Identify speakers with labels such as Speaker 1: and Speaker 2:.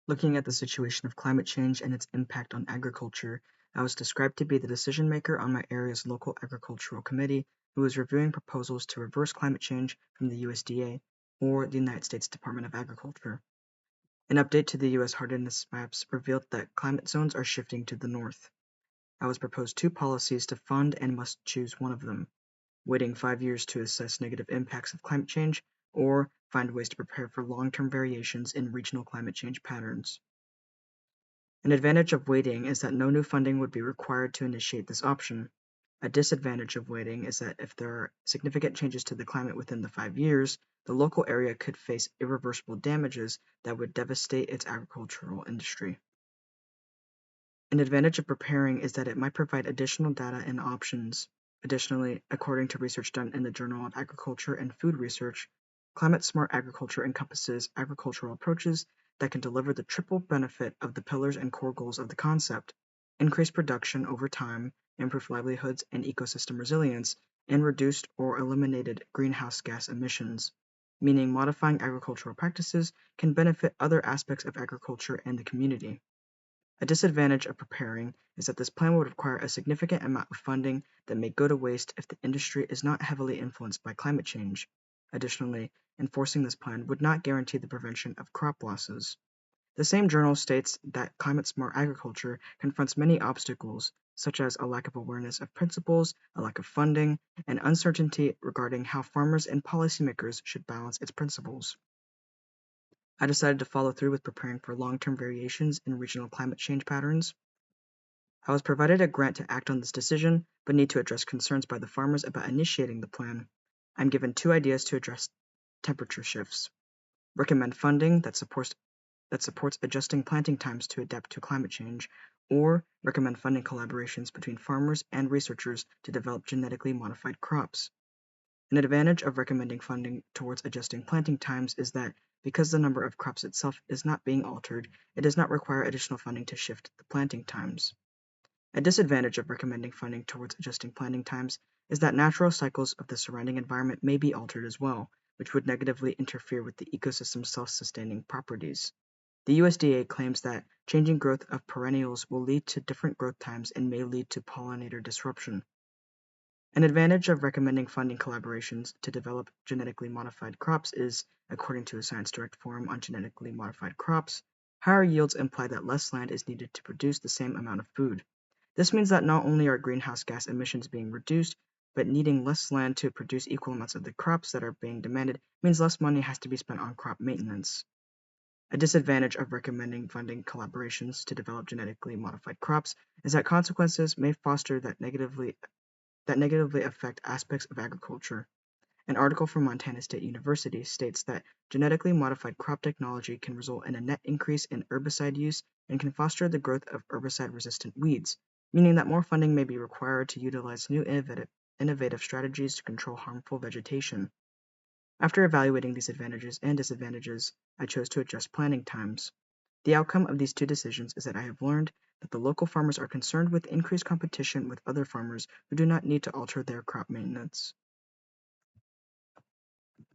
Speaker 1: Looking at the situation of climate change and its impact on agriculture, I was described to be the decision maker on my area's local agricultural committee who was reviewing proposals to reverse climate change from the USDA or the United States Department of Agriculture. An update to the US hardiness maps revealed that climate zones are shifting to the north. I was proposed two policies to fund and must choose one of them: waiting 5 years to assess negative impacts of climate change, or find ways to prepare for long-term variations in regional climate change patterns. An advantage of waiting is that no new funding would be required to initiate this option. A disadvantage of waiting is that if there are significant changes to the climate within the 5 years, the local area could face irreversible damages that would devastate its agricultural industry. An advantage of preparing is that it might provide additional data and options. Additionally, according to research done in the Journal of Agriculture and Food Research, climate-smart agriculture encompasses agricultural approaches that can deliver the triple benefit of the pillars and core goals of the concept: increase production over time, improve livelihoods and ecosystem resilience, and reduced or eliminated greenhouse gas emissions, meaning modifying agricultural practices can benefit other aspects of agriculture and the community. A disadvantage of preparing is that this plan would require a significant amount of funding that may go to waste if the industry is not heavily influenced by climate change. Additionally, enforcing this plan would not guarantee the prevention of crop losses. The same journal states that climate-smart agriculture confronts many obstacles, such as a lack of awareness of principles, a lack of funding, and uncertainty regarding how farmers and policymakers should balance its principles. I decided to follow through with preparing for long-term variations in regional climate change patterns. I was provided a grant to act on this decision, but need to address concerns by the farmers about initiating the plan. I'm given two ideas to address temperature shifts: recommend funding that supports adjusting planting times to adapt to climate change, or recommend funding collaborations between farmers and researchers to develop genetically modified crops. An advantage of recommending funding towards adjusting planting times is that because the number of crops itself is not being altered, it does not require additional funding to shift the planting times. A disadvantage of recommending funding towards adjusting planting times is that natural cycles of the surrounding environment may be altered as well, which would negatively interfere with the ecosystem's self-sustaining properties. The USDA claims that changing growth of perennials will lead to different growth times and may lead to pollinator disruption. An advantage of recommending funding collaborations to develop genetically modified crops is, according to a Science Direct forum on genetically modified crops, higher yields imply that less land is needed to produce the same amount of food. This means that not only are greenhouse gas emissions being reduced, but needing less land to produce equal amounts of the crops that are being demanded means less money has to be spent on crop maintenance. A disadvantage of recommending funding collaborations to develop genetically modified crops is that consequences may foster that negatively affect aspects of agriculture. An article from Montana State University states that genetically modified crop technology can result in a net increase in herbicide use and can foster the growth of herbicide-resistant weeds, meaning that more funding may be required to utilize new innovative strategies to control harmful vegetation. After evaluating these advantages and disadvantages, I chose to adjust planting times. The outcome of these two decisions is that I have learned that the local farmers are concerned with increased competition with other farmers who do not need to alter their crop maintenance.